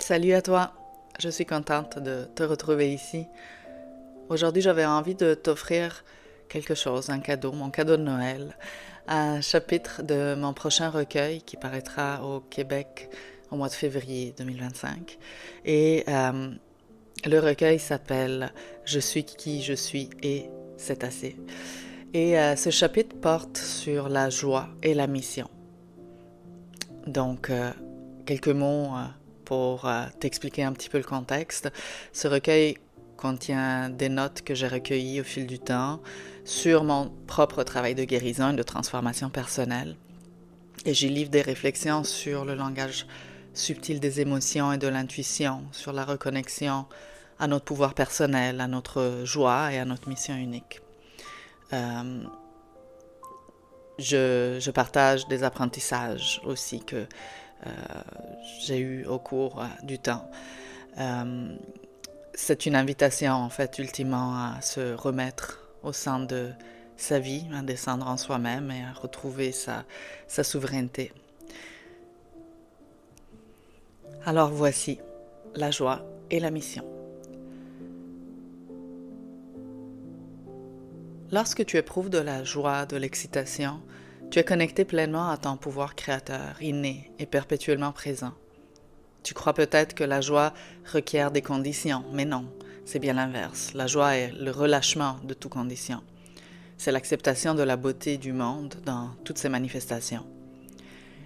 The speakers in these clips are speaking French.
Salut à toi, je suis contente de te retrouver ici. Aujourd'hui, j'avais envie de t'offrir quelque chose, un cadeau, mon cadeau de Noël, un chapitre de mon prochain recueil qui paraîtra au Québec au mois de février 2025. Et le recueil s'appelle Je suis qui je suis et c'est assez. Et ce chapitre porte sur la joie et la mission. Donc, quelques mots pour t'expliquer un petit peu le contexte. Ce recueil contient des notes que j'ai recueillies au fil du temps sur mon propre travail de guérison et de transformation personnelle. Et j'y livre des réflexions sur le langage subtil des émotions et de l'intuition, sur la reconnexion à notre pouvoir personnel, à notre joie et à notre mission unique. Je partage des apprentissages aussi que j'ai eu au cours du temps. C'est une invitation, en fait, ultimement, à se remettre au centre de sa vie, à descendre en soi-même et à retrouver sa souveraineté. Alors voici la joie et la mission. Lorsque tu éprouves de la joie, de l'excitation, tu es connecté pleinement à ton pouvoir créateur, inné et perpétuellement présent. Tu crois peut-être que la joie requiert des conditions, mais non, c'est bien l'inverse. La joie est le relâchement de toute condition. C'est l'acceptation de la beauté du monde dans toutes ses manifestations.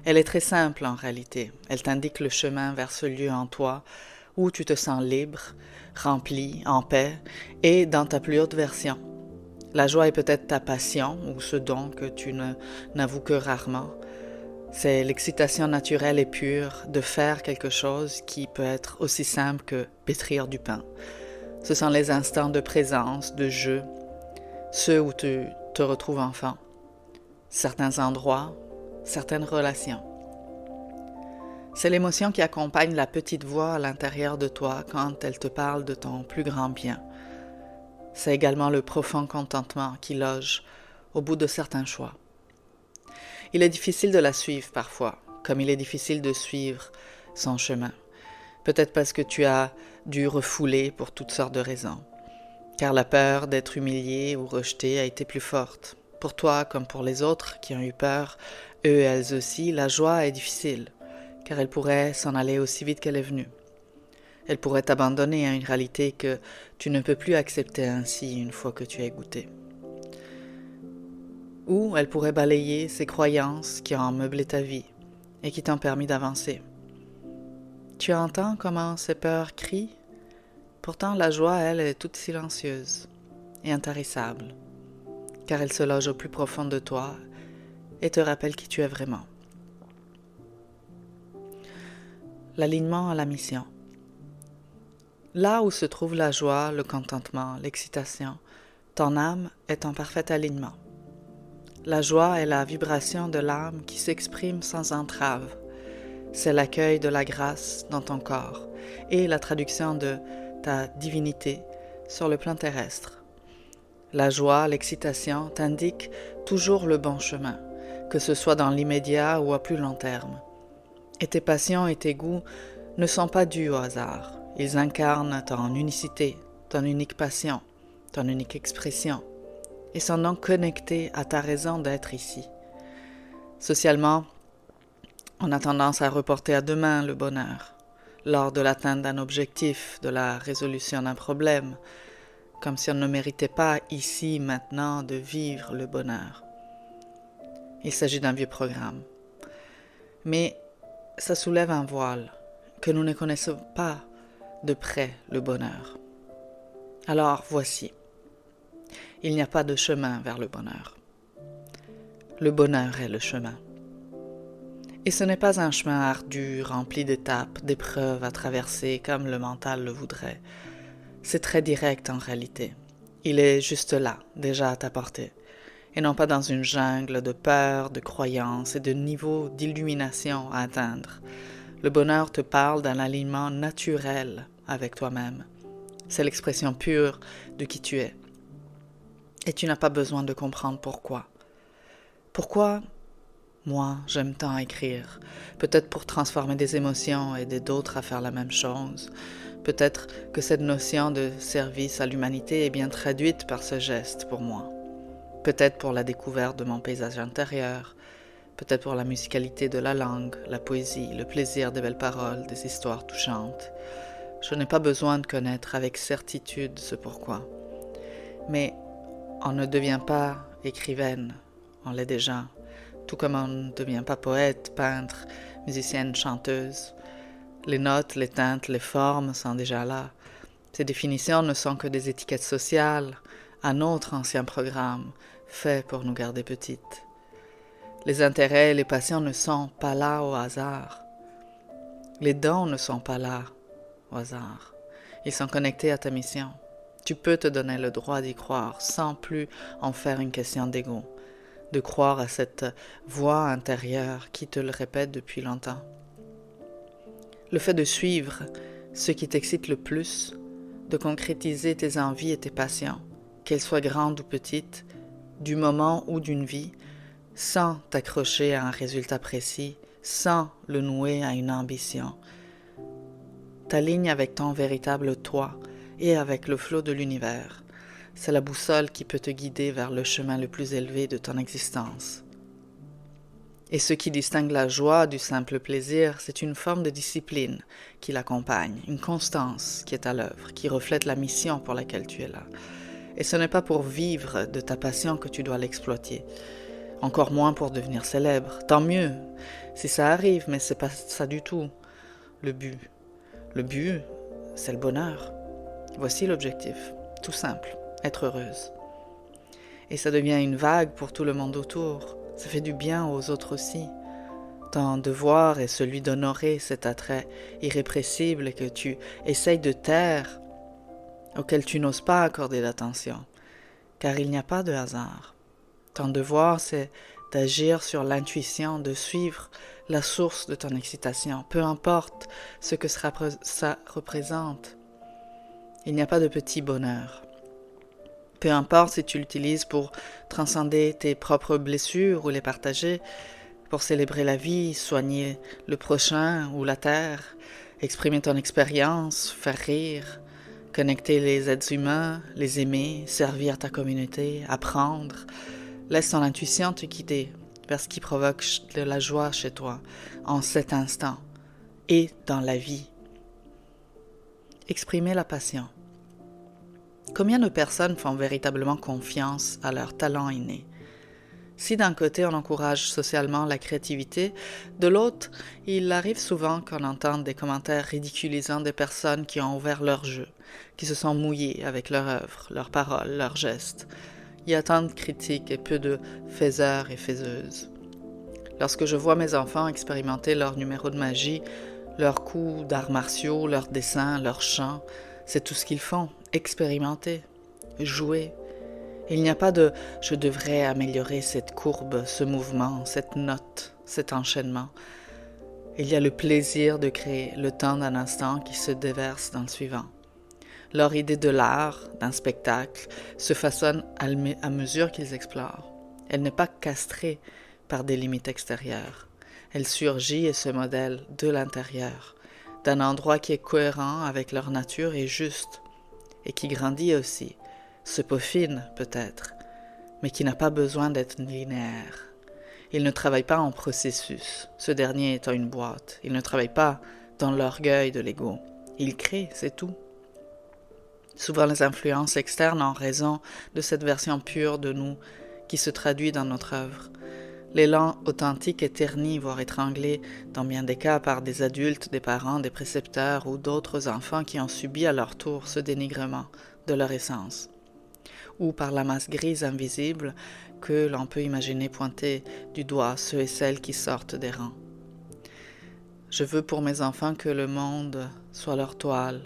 Elle est très simple en réalité. Elle t'indique le chemin vers ce lieu en toi où tu te sens libre, rempli, en paix et dans ta plus haute version. La joie est peut-être ta passion ou ce don que tu n'avoues que rarement. C'est l'excitation naturelle et pure de faire quelque chose qui peut être aussi simple que pétrir du pain. Ce sont les instants de présence, de jeu, ceux où tu te retrouves enfant, certains endroits, certaines relations. C'est l'émotion qui accompagne la petite voix à l'intérieur de toi quand elle te parle de ton plus grand bien. C'est également le profond contentement qui loge au bout de certains choix. Il est difficile de la suivre parfois, comme il est difficile de suivre son chemin. Peut-être parce que tu as dû refouler pour toutes sortes de raisons. Car la peur d'être humilié ou rejeté a été plus forte. Pour toi comme pour les autres qui ont eu peur, eux et elles aussi, la joie est difficile, car elle pourrait s'en aller aussi vite qu'elle est venue. Elle pourrait t'abandonner à une réalité que tu ne peux plus accepter ainsi une fois que tu as goûté. Ou elle pourrait balayer ces croyances qui ont meublé ta vie et qui t'ont permis d'avancer. Tu entends comment ces peurs crient? Pourtant, la joie, elle, est toute silencieuse et intarissable, car elle se loge au plus profond de toi et te rappelle qui tu es vraiment. L'alignement à la mission. Là où se trouve la joie, le contentement, l'excitation, ton âme est en parfait alignement. La joie est la vibration de l'âme qui s'exprime sans entrave. C'est l'accueil de la grâce dans ton corps et la traduction de ta divinité sur le plan terrestre. La joie, l'excitation t'indiquent toujours le bon chemin, que ce soit dans l'immédiat ou à plus long terme. Et tes passions et tes goûts ne sont pas dus au hasard. Ils incarnent ton unicité, ton unique passion, ton unique expression, et sont donc connectés à ta raison d'être ici. Socialement, on a tendance à reporter à demain le bonheur, lors de l'atteinte d'un objectif, de la résolution d'un problème, comme si on ne méritait pas ici, maintenant, de vivre le bonheur. Il s'agit d'un vieux programme. Mais ça soulève un voile, que nous ne connaissons pas de près le bonheur. Alors voici, il n'y a pas de chemin vers le bonheur. Le bonheur est le chemin. Et ce n'est pas un chemin ardu, rempli d'étapes, d'épreuves à traverser comme le mental le voudrait. C'est très direct en réalité. Il est juste là, déjà à ta portée, et non pas dans une jungle de peur, de croyances et de niveaux d'illumination à atteindre. Le bonheur te parle d'un alignement naturel avec toi-même. C'est l'expression pure de qui tu es. Et tu n'as pas besoin de comprendre pourquoi. Pourquoi? Moi, j'aime tant écrire, peut-être pour transformer des émotions et aider d'autres à faire la même chose. Peut-être que cette notion de service à l'humanité est bien traduite par ce geste pour moi. Peut-être pour la découverte de mon paysage intérieur, peut-être pour la musicalité de la langue, la poésie, le plaisir des belles paroles, des histoires touchantes. Je n'ai pas besoin de connaître avec certitude ce pourquoi. Mais on ne devient pas écrivaine, on l'est déjà. Tout comme on ne devient pas poète, peintre, musicienne, chanteuse. Les notes, les teintes, les formes sont déjà là. Ces définitions ne sont que des étiquettes sociales, un autre ancien programme, fait pour nous garder petites. Les intérêts et les passions ne sont pas là au hasard. Les dons ne sont pas là au hasard. Ils sont connectés à ta mission. Tu peux te donner le droit d'y croire sans plus en faire une question d'ego, de croire à cette voix intérieure qui te le répète depuis longtemps. Le fait de suivre ce qui t'excite le plus, de concrétiser tes envies et tes passions, qu'elles soient grandes ou petites, du moment ou d'une vie, sans t'accrocher à un résultat précis, sans le nouer à une ambition. T'alignes avec ton véritable toi et avec le flot de l'univers. C'est la boussole qui peut te guider vers le chemin le plus élevé de ton existence. Et ce qui distingue la joie du simple plaisir, c'est une forme de discipline qui l'accompagne, une constance qui est à l'œuvre, qui reflète la mission pour laquelle tu es là. Et ce n'est pas pour vivre de ta passion que tu dois l'exploiter, encore moins pour devenir célèbre. Tant mieux, si ça arrive, mais c'est pas ça du tout, le but. Le but, c'est le bonheur. Voici l'objectif, tout simple, être heureuse. Et ça devient une vague pour tout le monde autour. Ça fait du bien aux autres aussi. Ton devoir est celui d'honorer cet attrait irrépressible que tu essayes de taire, auquel tu n'oses pas accorder d'attention, car il n'y a pas de hasard. Ton devoir, c'est d'agir sur l'intuition, de suivre la source de ton excitation, peu importe ce que ça représente. Il n'y a pas de petit bonheur. Peu importe si tu l'utilises pour transcender tes propres blessures ou les partager, pour célébrer la vie, soigner le prochain ou la terre, exprimer ton expérience, faire rire, connecter les êtres humains, les aimer, servir ta communauté, apprendre. Laisse ton intuition te guider vers ce qui provoque de la joie chez toi, en cet instant et dans la vie. Exprimer la passion. Combien de personnes font véritablement confiance à leur talent inné? Si d'un côté on encourage socialement la créativité, de l'autre, il arrive souvent qu'on entende des commentaires ridiculisant des personnes qui ont ouvert leur jeu, qui se sont mouillées avec leur œuvre, leurs paroles, leurs gestes. Il y a tant de critiques et peu de faiseurs et faiseuses. Lorsque je vois mes enfants expérimenter leurs numéros de magie, leurs coups d'arts martiaux, leurs dessins, leurs chants, c'est tout ce qu'ils font, expérimenter, jouer. Il n'y a pas de « je devrais améliorer cette courbe, ce mouvement, cette note, cet enchaînement ». Il y a le plaisir de créer, le temps d'un instant qui se déverse dans le suivant. Leur idée de l'art, d'un spectacle, se façonne à mesure qu'ils explorent. Elle n'est pas castrée par des limites extérieures. Elle surgit et se modèle de l'intérieur, d'un endroit qui est cohérent avec leur nature et juste, et qui grandit aussi, se peaufine peut-être, mais qui n'a pas besoin d'être linéaire. Ils ne travaillent pas en processus, ce dernier étant une boîte. Ils ne travaillent pas dans l'orgueil de l'ego. Ils créent, c'est tout. Souvent les influences externes en raison de cette version pure de nous qui se traduit dans notre œuvre. L'élan authentique est terni, voire étranglé, dans bien des cas par des adultes, des parents, des précepteurs ou d'autres enfants qui ont subi à leur tour ce dénigrement de leur essence, ou par la masse grise invisible que l'on peut imaginer pointer du doigt ceux et celles qui sortent des rangs. Je veux pour mes enfants que le monde soit leur toile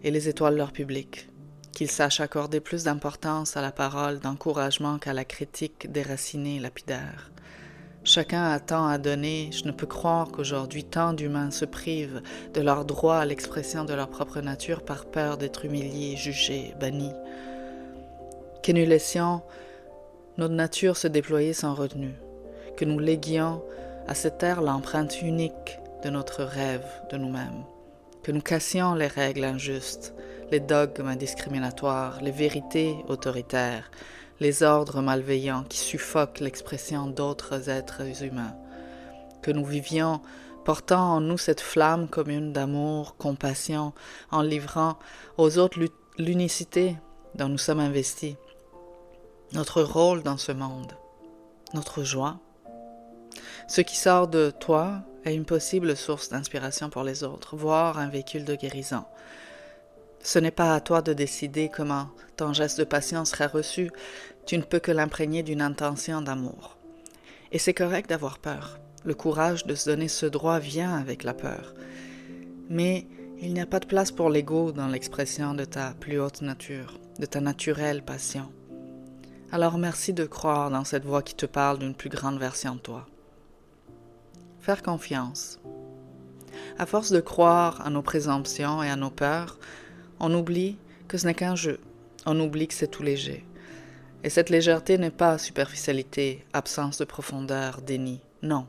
et les étoiles leur public, qu'ils sachent accorder plus d'importance à la parole d'encouragement qu'à la critique déracinée et lapidaire. Chacun a tant à donner, je ne peux croire qu'aujourd'hui tant d'humains se privent de leur droit à l'expression de leur propre nature par peur d'être humiliés, jugés, bannis. Que nous laissions notre nature se déployer sans retenue, que nous léguions à cette terre l'empreinte unique de notre rêve de nous-mêmes, que nous cassions les règles injustes, les dogmes discriminatoires, les vérités autoritaires, les ordres malveillants qui suffoquent l'expression d'autres êtres humains, que nous vivions portant en nous cette flamme commune d'amour, compassion, en livrant aux autres l'unicité dont nous sommes investis, notre rôle dans ce monde, notre joie. Ce qui sort de toi est une possible source d'inspiration pour les autres, voire un véhicule de guérison. Ce n'est pas à toi de décider comment ton geste de patience sera reçu, tu ne peux que l'imprégner d'une intention d'amour. Et c'est correct d'avoir peur. Le courage de se donner ce droit vient avec la peur. Mais il n'y a pas de place pour l'ego dans l'expression de ta plus haute nature, de ta naturelle passion. Alors merci de croire dans cette voix qui te parle d'une plus grande version de toi. Faire confiance. À force de croire à nos présomptions et à nos peurs, on oublie que ce n'est qu'un jeu. On oublie que c'est tout léger. Et cette légèreté n'est pas superficialité, absence de profondeur, déni. Non.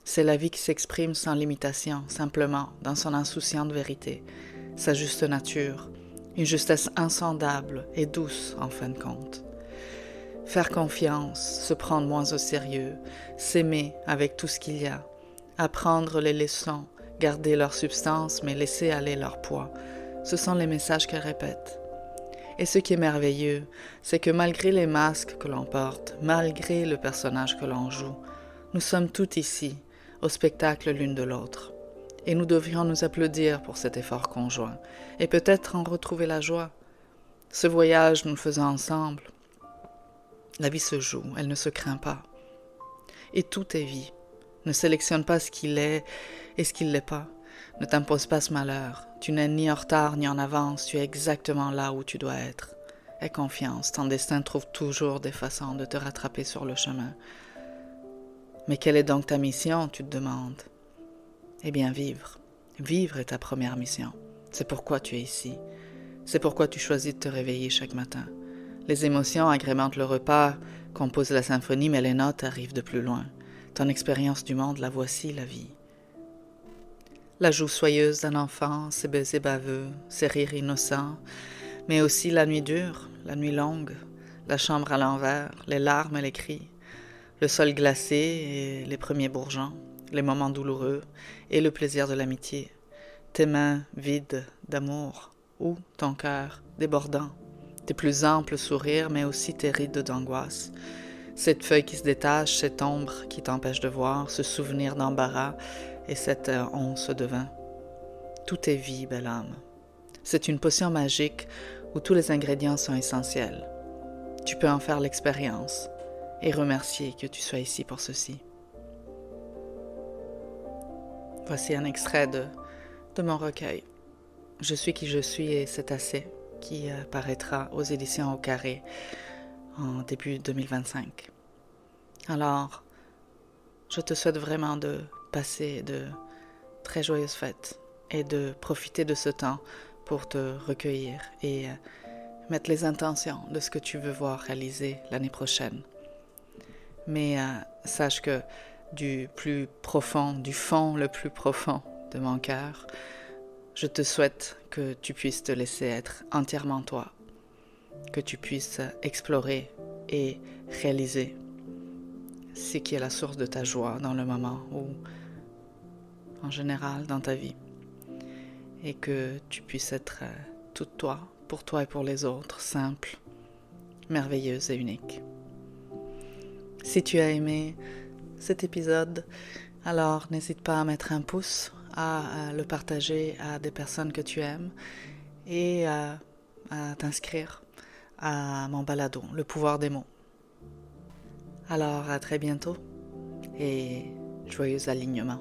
C'est la vie qui s'exprime sans limitation, simplement, dans son insouciante vérité, sa juste nature, une justesse insondable et douce en fin de compte. Faire confiance, se prendre moins au sérieux, s'aimer avec tout ce qu'il y a, apprendre les leçons, garder leur substance mais laisser aller leur poids, ce sont les messages qu'elle répète. Et ce qui est merveilleux, c'est que malgré les masques que l'on porte, malgré le personnage que l'on joue, nous sommes tous ici, au spectacle l'une de l'autre. Et nous devrions nous applaudir pour cet effort conjoint, et peut-être en retrouver la joie. Ce voyage, nous le faisons ensemble. La vie se joue, elle ne se craint pas. Et tout est vie. Ne sélectionne pas ce qu'il est et ce qu'il n'est pas. Ne t'impose pas ce malheur. Tu n'es ni en retard ni en avance, tu es exactement là où tu dois être. Aie confiance, ton destin trouve toujours des façons de te rattraper sur le chemin. Mais quelle est donc ta mission, tu te demandes? Eh bien, vivre. Vivre est ta première mission. C'est pourquoi tu es ici. C'est pourquoi tu choisis de te réveiller chaque matin. Les émotions agrémentent le repas, composent la symphonie, mais les notes arrivent de plus loin. Ton expérience du monde, la voici, la vie. La joue soyeuse d'un enfant, ses baisers baveux, ses rires innocents, mais aussi la nuit dure, la nuit longue, la chambre à l'envers, les larmes et les cris, le sol glacé et les premiers bourgeons, les moments douloureux et le plaisir de l'amitié, tes mains vides d'amour ou ton cœur débordant, tes plus amples sourires mais aussi tes rides d'angoisse, cette feuille qui se détache, cette ombre qui t'empêche de voir, ce souvenir d'embarras et cette once de vin. Tout est vie, belle âme. C'est une potion magique où tous les ingrédients sont essentiels. Tu peux en faire l'expérience et remercier que tu sois ici pour ceci. Voici un extrait de mon recueil. Je suis qui je suis et c'est assez, qui paraîtra aux éditions Au Carré en début 2025. Alors, je te souhaite vraiment de passer de très joyeuses fêtes et de profiter de ce temps pour te recueillir et mettre les intentions de ce que tu veux voir réaliser l'année prochaine. Mais sache que du plus profond, du fond le plus profond de mon cœur, je te souhaite que tu puisses te laisser être entièrement toi, que tu puisses explorer et réaliser ce qui est la source de ta joie dans le moment ou en général dans ta vie, et que tu puisses être toute toi, pour toi et pour les autres, simple, merveilleuse et unique. Si tu as aimé cet épisode, alors n'hésite pas à mettre un pouce, à le partager à des personnes que tu aimes et à t'inscrire à mon balado, Le pouvoir des mots. Alors à très bientôt et joyeux alignement.